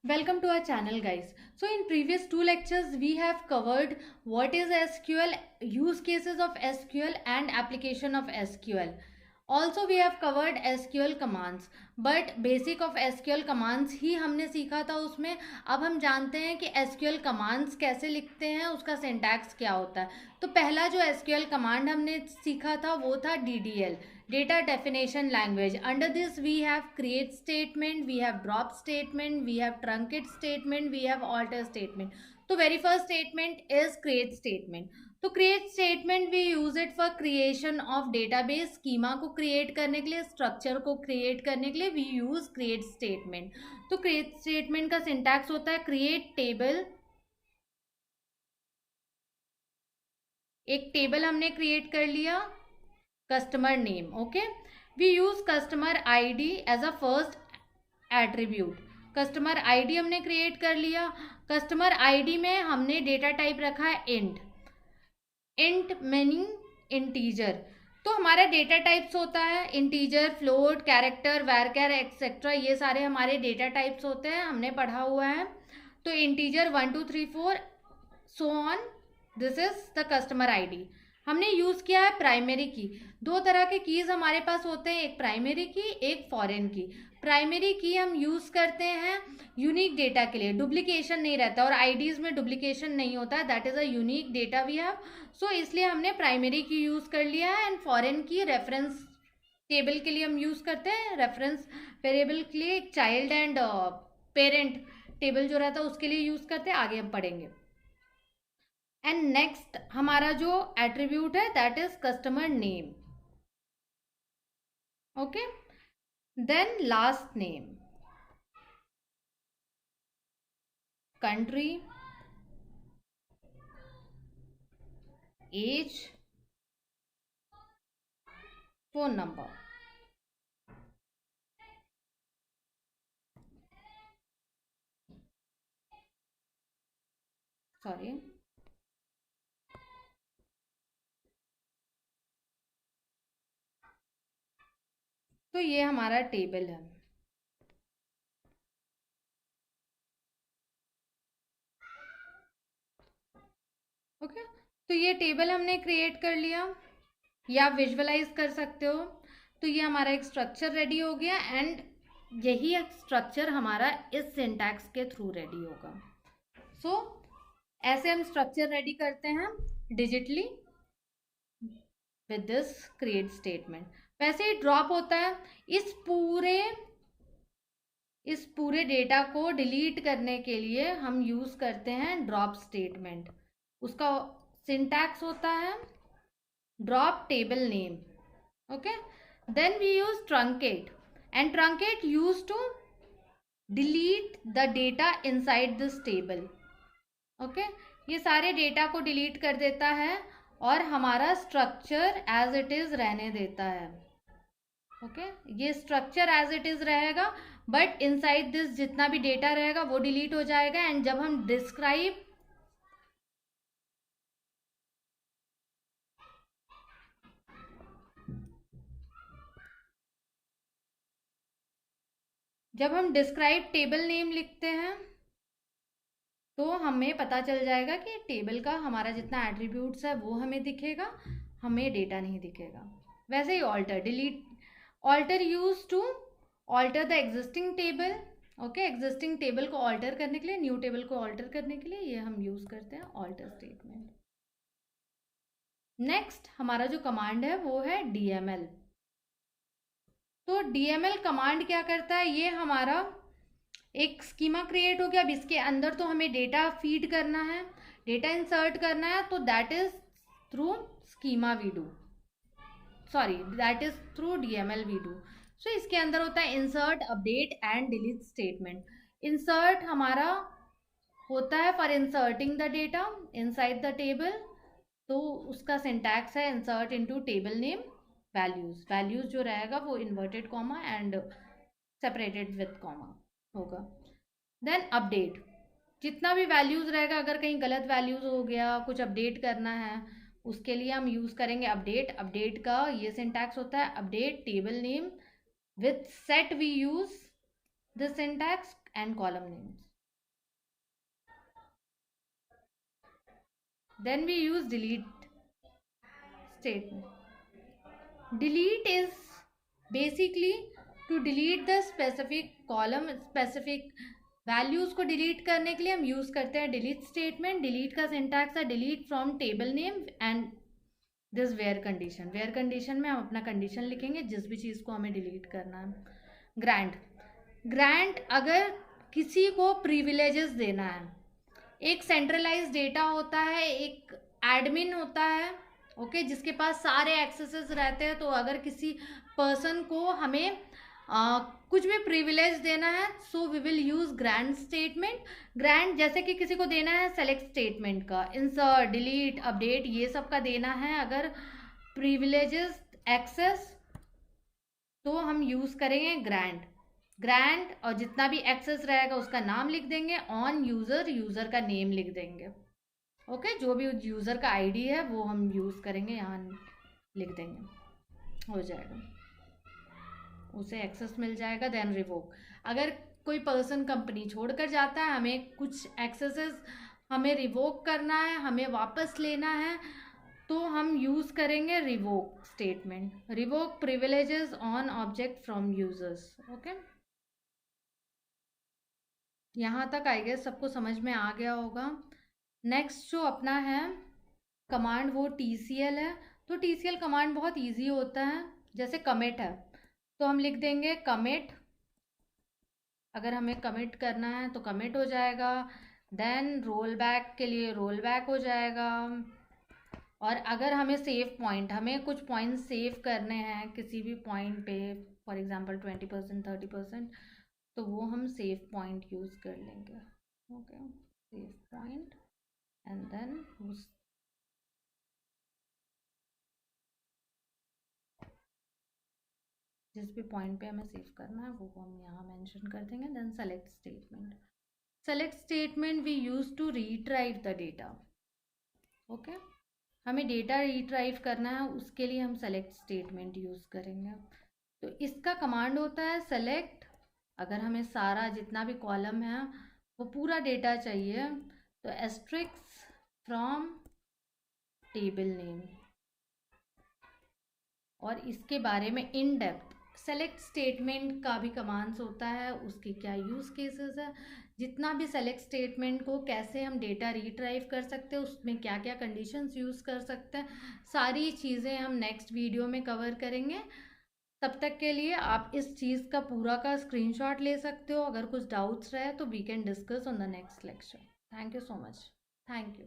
Welcome to our channel, guys. So in previous two lectures we have covered what is SQL, use cases of SQL and application of SQL. Also we have covered SQL commands, but basic of SQL commands ही हमने सीखा था उसमें. अब हम जानते हैं कि SQL commands कैसे लिखते हैं, उसका सिंटैक्स क्या होता है. तो पहला जो SQL command हमने सीखा था वो था DDL, data definition language. Under this we have create statement, we have drop statement, we have truncate statement, we have alter statement. तो very first statement is create statement. तो create statement we use it for creation of database. Schema को create करने के लिए, structure को create करने के लिए वी यूज क्रिएट स्टेटमेंट. तो क्रिएट स्टेटमेंट का सिंटैक्स होता है क्रिएट टेबल. एक टेबल हमने क्रिएट कर लिया, customer name. Okay, we use customer ID as a first attribute. Customer ID हमने क्रिएट कर लिया. कस्टमर आईडी में हमने डेटा टाइप रखा है इंट. Int meaning integer. तो हमारा डेटा टाइप्स होता है इंटीजर, फ्लोट, कैरेक्टर, वैरकर एक्सेट्रा. ये सारे हमारे डेटा टाइप्स होते हैं, हमने पढ़ा हुआ है. तो integer 1 2 3 4 so on. This is the customer ID. हमने यूज किया है प्राइमरी की. दो तरह के कीज हमारे पास होते हैं, एक प्राइमरी की, एक फॉरेन की. प्राइमरी की हम यूज करते हैं यूनिक डेटा के लिए, डुप्लीकेशन नहीं रहता और आईडीज में डुप्लीकेशन नहीं होता है. That is a unique data we have. So इसलिए हमने प्राइमरी की यूज कर लिया है. एंड फॉरेन की रेफरेंस टेबल के लिए हम यूज करते हैं, रेफरेंस वेरिएबल के लिए चाइल्ड एंड पेरेंट टेबल जो रहता है उसके लिए यूज करते हैं. आगे हम पढ़ेंगे. एंड नेक्स्ट हमारा जो एट्रीब्यूट है that is customer name. Okay, then last name, country, age, phone number. Sorry. तो ये हमारा टेबल है. ओके, तो ये टेबल हमने क्रिएट कर लिया, या आप विजुअलाइज कर सकते हो. तो ये हमारा एक स्ट्रक्चर रेडी हो गया. एंड यही एक स्ट्रक्चर हमारा इस सिंटैक्स के थ्रू रेडी होगा. सो ऐसे हम स्ट्रक्चर रेडी करते हैं digitally with this create statement. वैसे ही ड्रॉप होता है. इस पूरे डेटा को डिलीट करने के लिए हम यूज करते हैं ड्रॉप स्टेटमेंट. उसका सिंटैक्स होता है drop table name. Okay, then we use truncate. And truncate use to delete the data inside this table. Okay, ये सारे डेटा को डिलीट कर देता है और हमारा स्ट्रक्चर एज इट इज रहने देता है. ओके, ये स्ट्रक्चर एज इट इज रहेगा, बट इनसाइड दिस जितना भी डेटा रहेगा वो डिलीट हो जाएगा. एंड जब हम डिस्क्राइब टेबल नेम लिखते हैं तो हमें पता चल जाएगा कि टेबल का हमारा जितना एट्रीब्यूट्स है वो हमें दिखेगा, हमें डेटा नहीं दिखेगा. वैसे ही alter, delete, alter use to alter the existing table. Okay, existing table को ऑल्टर करने के लिए, न्यू टेबल को ऑल्टर करने के लिए ये हम यूज करते हैं ऑल्टर स्टेटमेंट. नेक्स्ट हमारा जो कमांड है वो है DML. तो DML कमांड क्या करता है, ये हमारा एक स्कीमा क्रिएट हो गया. अब इसके अंदर तो हमें डेटा फीड करना है, डेटा इंसर्ट करना है. तो that is through schema we do, sorry that is through DML we do. So इसके अंदर होता है insert, update and delete statement. Insert हमारा होता है for inserting the data inside the table. तो उसका सिंटैक्स है insert into table name values. Values जो रहेगा वो inverted comma and separated with comma होगा. देन अपडेट, जितना भी वैल्यूज रहेगा, अगर कहीं गलत वैल्यूज हो गया, कुछ अपडेट करना है, उसके लिए हम यूज करेंगे अपडेट. अपडेट का ये सिंटैक्स होता है update table name. With set we use this syntax and column names. Then we use delete statement. Delete is basically to delete the specific column, specific values को delete करने के लिए हम use करते हैं डिलीट स्टेटमेंट. डिलीट का syntax है delete from table name and this where condition. Where condition में हम अपना कंडीशन लिखेंगे जिस भी चीज़ को हमें डिलीट करना है. ग्रांट. ग्रांट अगर किसी को प्रिविलेजेस देना है. एक सेंट्रलाइज डेटा होता है, एक एडमिन होता है, ओके, जिसके पास सारे एक्सेसेस रहते हैं. तो अगर किसी पर्सन को हमें कुछ भी प्रिविलेज देना है, so we will use grant statement. Grant जैसे कि किसी को देना है सेलेक्ट स्टेटमेंट का, इंसर्ट, डिलीट, अपडेट, ये सब का देना है. अगर प्रिविलेजेस एक्सेस तो हम यूज करेंगे ग्रांट. ग्रांट और जितना भी एक्सेस रहेगा उसका नाम लिख देंगे. ऑन यूजर, यूजर का नेम लिख देंगे. ओके, जो भी यूजर का आईडी है वो हम यूज करेंगे, यहाँ लिख देंगे, हो जाएगा, उसे एक्सेस मिल जाएगा. Then revoke. अगर कोई पर्सन कंपनी छोड़कर जाता है, हमें कुछ एक्सेसेस हमें रिवोक करना है, हमें वापस लेना है, तो हम यूज करेंगे revoke statement. Revoke privileges on object from users. Okay, यहाँ तक आई गेस सबको समझ में आ गया होगा. नेक्स्ट जो अपना है कमांड वो TCL है. तो TCL कमांड बहुत इजी होता है. जैसे कमिट है तो हम लिख देंगे कमिट. अगर हमें कमिट करना है तो कमिट हो जाएगा. देन रोल बैक के लिए रोल बैक हो जाएगा. और अगर हमें सेव पॉइंट, हमें कुछ पॉइंट सेव करने हैं किसी भी पॉइंट पे, फॉर एग्जांपल 20%, 30%, तो वो हम सेव पॉइंट यूज़ कर लेंगे. Okay, save point and then उस जिस भी पॉइंट पे हमें सेव करना है वो हम यहाँ मेंशन कर देंगे. Then select statement. Select statement we use to retrieve the data. Okay, हमें डेटा रिट्राइव करना है, उसके लिए हम सेलेक्ट स्टेटमेंट यूज करेंगे. तो इसका कमांड होता है सेलेक्ट. अगर हमें सारा जितना भी कॉलम है वो पूरा डेटा चाहिए तो एस्ट्रिक्स फ्रॉम टेबल नेम. और इसके बारे में इन डेप्थ सेलेक्ट स्टेटमेंट का भी कमांड्स होता है, उसके क्या यूज़ केसेस है, जितना भी सेलेक्ट स्टेटमेंट को कैसे हम डेटा रिट्राइव कर सकते हैं, उसमें क्या क्या कंडीशंस यूज़ कर सकते हैं, सारी चीज़ें हम नेक्स्ट वीडियो में कवर करेंगे. तब तक के लिए आप इस चीज़ का पूरा का स्क्रीनशॉट ले सकते हो. अगर कुछ डाउट्स रहे तो we can discuss on the next lecture. Thank you so much. Thank you.